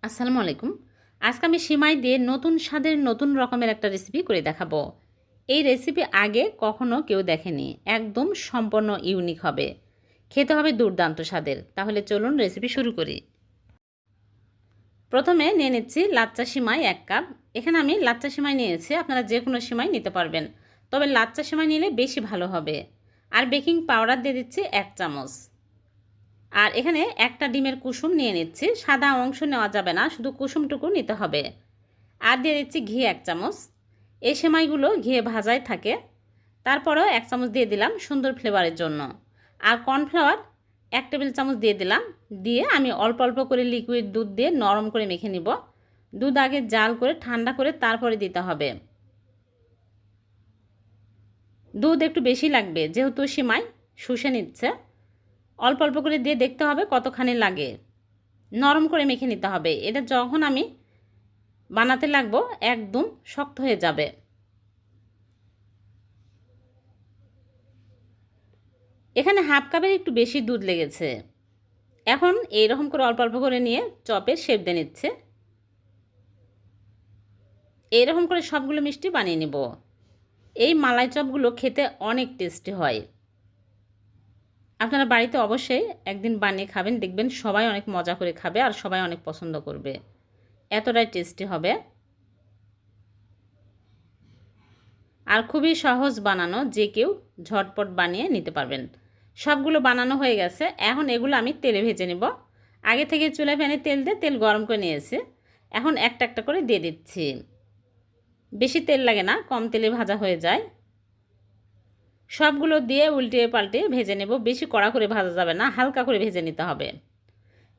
আসসালামু আলাইকুম। আজকে আমি সিমাই দিয়ে নতুন স্বাদের নতুন রকমের একটা রেসিপি করে দেখাবো। এই রেসিপি আগে কখনো কেউ দেখেনি। একদম সম্পূর্ণ ইউনিক হবে। খেতে হবে দুর্দান্ত স্বাদের। তাহলে চলুন রেসিপি শুরু করি। প্রথমে নিয়ে নিচ্ছি লাচ্চা সিমাই 1 কাপ। এখানে আমি লাচ্চা সিমাই নিয়েছি। আপনারা যে কোনো সিমাই নিতে পারবেন। তবে লাচ্চা সিমাই নিলে বেশি ভালো হবে। আর বেকিং পাউডার দিয়ে দিচ্ছি 1 চামচ। আর এখানে একটা ডিমের কুসুম নিয়ে নিচ্ছি। সাদা অংশ নেওয়া যাবে না, শুধু কুসুমটুকু নিতে হবে। আর দিয়ে দিচ্ছি ঘি 1 চামচ। এই সেমাইগুলো ঘিয়ে ভাজাই থাকে। তারপরেও 1 চামচ দিয়ে দিলাম সুন্দর ফ্লেভারের জন্য। আর কর্নফ্লাওয়ার 1 টেবিল চামচ দিয়ে দিলাম। দিয়ে আমি অল্প অল্প করে লিকুইড দুধ দিয়ে নরম করে মেখে নিব। দুধ আগে জাল করে ঠান্ডা করে তারপরে দিতে হবে। দুধ একটু বেশি লাগবে, যেহেতু সেমাই শুষে নিচ্ছে। অল্প অল্প করে দিয়ে দেখতে হবে কতখানি লাগে। নরম করে মেখে নিতে হবে। এটা যখন আমি বানাতে লাগবো একদম শক্ত হয়ে যাবে। এখানে হাফ কাপের একটু বেশি দুধ লেগেছে। এখন এইরকম করে অল্প অল্প করে নিয়ে চপের শেপ দিয়ে নিচ্ছে। এইরকম করে সবগুলো মিষ্টি বানিয়ে নিব। এই মালাই চপগুলো খেতে অনেক টেস্টি হয়। আপনারা বাড়িতে অবশ্যই একদিন বানিয়ে খাবেন, দেখবেন সবাই অনেক মজা করে খাবে আর সবাই অনেক পছন্দ করবে। এতটাই টেস্টি হবে। আর খুবই সহজ বানানো, যে কেউ ঝটপট বানিয়ে নিতে পারবেন। সবগুলো বানানো হয়ে গেছে। এখন এগুলো আমি তেলে ভেজে নেব। আগে থেকে চুলায় প্যানে তেল দিয়ে তেল গরম করে নিয়েছি। এখন একটা একটা করে দিয়ে দিচ্ছি। বেশি তেল লাগে না, কম তেলে ভাজা হয়ে যায়। সবগুলো দিয়ে উল্টে পাল্টে ভেজে নেব। বেশি কড়া করে ভাজা যাবে না, হালকা করে ভেজে নিতে হবে।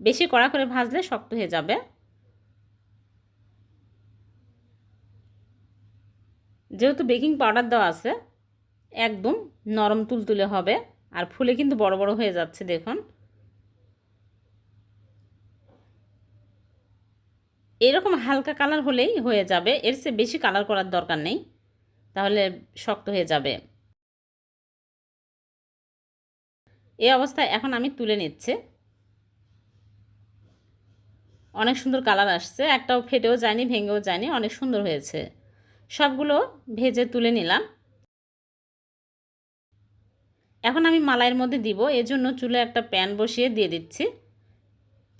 বেশি কড়া করে ভাজলে শক্ত হয়ে যাবে। যেহেতু বেকিং পাউডার দেওয়া আছে, একদম নরম তুলতুলে হবে। আর ফুলে কিন্তু বড় বড় হয়ে যাচ্ছে, দেখুন। এরকম হালকা কালার হলেই হয়ে যাবে, এর চেয়ে বেশি কালার করার দরকার নেই, তাহলে শক্ত হয়ে যাবে। এই অবস্থায় এখন আমি তুলে নিচ্ছি। অনেক সুন্দর কালার আসছে, একটাও ফেটেও যায়নি, ভেঙেও যায়নি, অনেক সুন্দর হয়েছে। সবগুলো ভেজে তুলে নিলাম। এখন আমি মালাইয়ের মধ্যে দিব, এজন্য চুলায় একটা প্যান বসিয়ে দিয়ে দিচ্ছি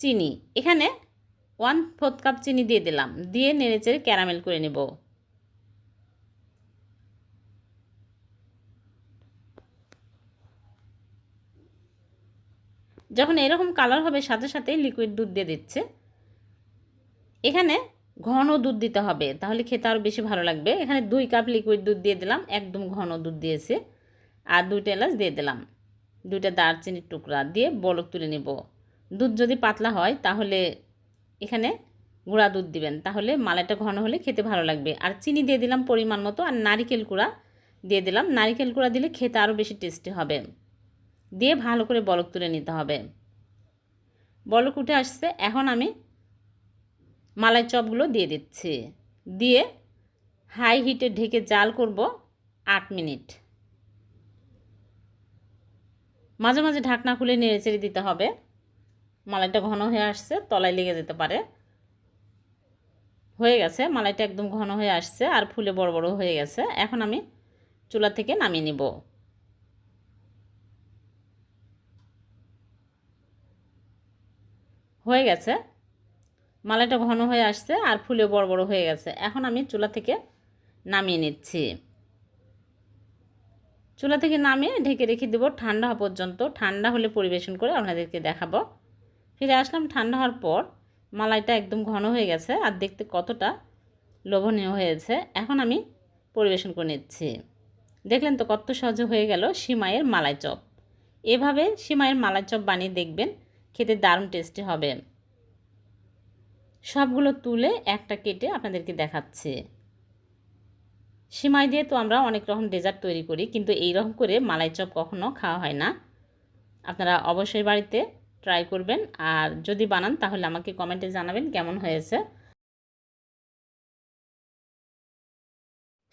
চিনি। এখানে 1/4 কাপ চিনি দিয়ে দিলাম। দিয়ে নেড়েচেড়ে ক্যারামেল করে নেব। যখন এরকম কালার হবে সাথে সাথে লিকুইড দুধ দিয়ে দিচ্ছে। এখানে ঘন দুধ দিতে হবে, তাহলে খেতে আরও বেশি ভালো লাগবে। এখানে 2 কাপ লিকুইড দুধ দিয়ে দিলাম, একদম ঘন দুধ দিয়েছে। আর 2টা এলাচ দিয়ে দিলাম, 2টা দারচিনির টুকরা দিয়ে বলক তুলে নেব। দুধ যদি পাতলা হয় তাহলে এখানে গুঁড়া দুধ দিবেন, তাহলে মালাইটা ঘন হলে খেতে ভালো লাগবে। আর চিনি দিয়ে দিলাম পরিমাণ মতো, আর নারিকেল গুঁড়া দিয়ে দিলাম। নারিকেল গুঁড়া দিলে খেতে আরও বেশি টেস্টি হবে। দিয়ে ভালো করে বলক তুলে নিতে হবে। বলক উঠে আসছে। এখন আমি মালাই চপগুলো দিয়ে দিচ্ছি। দিয়ে হাই হিটে ঢেকে জাল করব 8 মিনিট। মাঝে মাঝে ঢাকনা খুলে নেড়েচেড়ে দিতে হবে। মালাইটা ঘন হয়ে আসছে, তলায় লেগে যেতে পারে। হয়ে গেছে, মালাইটা একদম ঘন হয়ে আসছে আর ফুলে বড় বড় হয়ে গেছে। এখন আমি চুলা থেকে নামিয়ে নিব। হয়ে গেছে, মালাইটা ঘন হয়ে আসছে আর ফুলে বড় বড় হয়ে গেছে। এখন আমি চুলা থেকে নামিয়ে নিচ্ছি। চুলা থেকে নামিয়ে ঢেকে রেখে দেবো ঠান্ডা হওয়া পর্যন্ত। ঠান্ডা হলে পরিবেশন করে আপনাদেরকে দেখাবো। ফিরে আসলাম ঠান্ডা হওয়ার পর। মালাইটা একদম ঘন হয়ে গেছে আর দেখতে কতটা লোভনীয় হয়েছে। এখন আমি পরিবেশন করে নিচ্ছি। দেখলেন তো কত সহজে হয়ে গেল সিমাইয়ের মালাই চপ। এভাবে সিমাইয়ের মালাই চপ বানিয়ে দেখবেন, খেতে দারুণ টেস্টি হবে। সবগুলো তুলে একটা কেটে আপনাদেরকে দেখাচ্ছি। সিমাই দিয়ে তো আমরা অনেক রকম ডেজার্ট তৈরি করি, কিন্তু এই রকম করে মালাই চপ কখনো খাওয়া হয় না। আপনারা অবশ্যই বাড়িতে ট্রাই করবেন, আর যদি বানান তাহলে আমাকে কমেন্টে জানাবেন কেমন হয়েছে।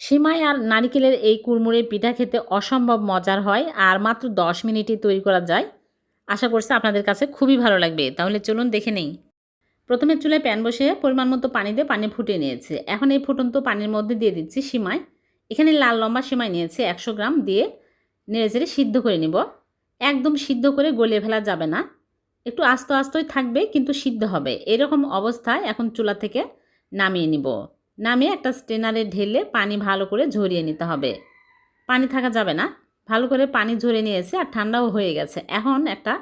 সিমাই আর নারিকেলের এই কুড়মুড়ে পিঠা খেতে অসম্ভব মজার হয়, আর মাত্র 10 মিনিটে তৈরি করা যায়। আশা করছি আপনাদের কাছে খুবই ভালো লাগবে। তাহলে চলুন দেখে নেই। প্রথমে চুলায় প্যান বসিয়ে পরিমাণ মতো পানি দিয়ে পানি ফুটিয়ে নিয়েছি। এখন এই ফুটন্ত পানির মধ্যে দিয়ে দিচ্ছি সিমাই। এখানে লাল লম্বা সিমাই নিয়েছি 100 গ্রাম, দিয়ে নেড়েচেড়ে সিদ্ধ করে নিব। একদম সিদ্ধ করে গলিয়ে ফেলা যাবে না, একটু আস্তে আস্তেই থাকবে কিন্তু সিদ্ধ হবে। এরকম অবস্থায় এখন চুলা থেকে নামিয়ে নিব। নামিয়ে একটা স্ট্রেনারে ঢেলে পানি ভালো করে ঝরিয়ে নিতে হবে। পানি থাকা যাবে না। ভালো করে পানি ঝরে নিয়েছে আর ঠান্ডাও হয়ে গেছে। এখন একটা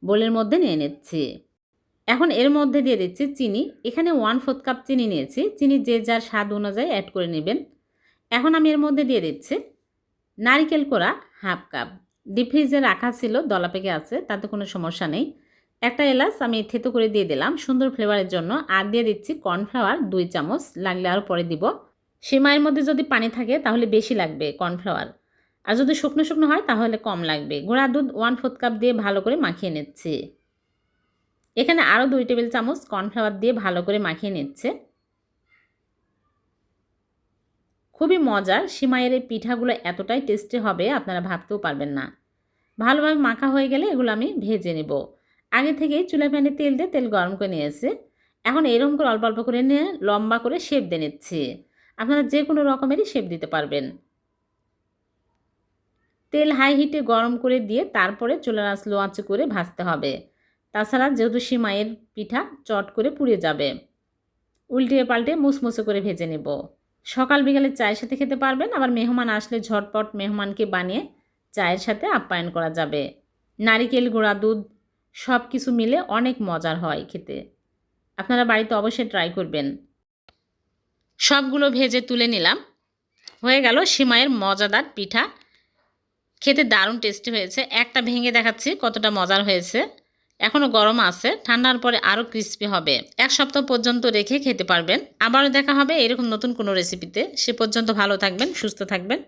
বোলের মধ্যে নিয়ে নিচ্ছি। এখন এর মধ্যে দিয়ে দিচ্ছি চিনি। এখানে 1/4 কাপ চিনি নিয়েছি। চিনি যে যার স্বাদ অনুযায়ী অ্যাড করে নেবেন। এখন আমি এর মধ্যে দিয়ে দিচ্ছি নারিকেল কোড়া 1/2 কাপ। ডিপ ফ্রিজে রাখা ছিল, দলা পেকে আছে, তাতে কোনো সমস্যা নেই। একটা এলাচ আমি থেতো করে দিয়ে দিলাম সুন্দর ফ্লেভারের জন্য। আর দিয়ে দিচ্ছি কর্নফ্লাওয়ার 2 চামচ, লাগলে আরও পরে দিব। সিমাইয়ের মধ্যে যদি পানি থাকে তাহলে বেশি লাগবে কর্নফ্লাওয়ার, আর যদি শুকনো শুকনো হয় তাহলে কম লাগবে। গুঁড়া দুধ 1/4 কাপ দিয়ে ভালো করে মাখিয়ে নিচ্ছি। এখানে আরও 2 টেবিল চামচ কর্নফ্লাওয়ার দিয়ে ভালো করে মাখিয়ে নিচ্ছে। খুবই মজার সিমাইয়ের এই পিঠাগুলো এতটাই টেস্টি হবে আপনারা ভাবতেও পারবেন না। ভালোভাবে মাখা হয়ে গেলে এগুলো আমি ভেজে নেব। আগে থেকেই চুলা প্যানে তেল দিয়ে তেল গরম করে নিয়েছি। এখন এরকম করে অল্প অল্প করে নিয়ে লম্বা করে শেপ দিয়ে নিচ্ছি। আপনারা যে কোনো রকমেরই শেপ দিতে পারবেন। তেল হাই হিটে গরম করে দিয়ে তারপরে চুলার আঁচ লো আঁচে করে ভাজতে হবে। তাছাড়া যেহেতু সিমাইয়ের পিঠা চট করে পুড়ে যাবে। উল্টিয়ে পাল্টে মুসমুসে করে ভেজে নেব। সকাল বিকালে চায়ের সাথে খেতে পারবেন, আবার মেহমান আসলে ঝটপট মেহমানকে বানিয়ে চায়ের সাথে আপ্যায়ন করা যাবে। নারিকেল, গুঁড়া দুধ সব কিছু মিলে অনেক মজার হয় খেতে। আপনারা বাড়িতে অবশ্যই ট্রাই করবেন। সবগুলো ভেজে তুলে নিলাম। হয়ে গেল সিমাইয়ের মজাদার পিঠা। খেতে দারুণ টেস্টি হয়েছে। একটা ভেঙে দেখাচ্ছি কতটা মজার হয়েছে। এখনও গরম আছে, ঠান্ডার পরে আরও ক্রিস্পি হবে। 1 সপ্তাহ পর্যন্ত রেখে খেতে পারবেন। আবারও দেখা হবে এরকম নতুন কোনো রেসিপিতে। সে পর্যন্ত ভালো থাকবেন, সুস্থ থাকবেন।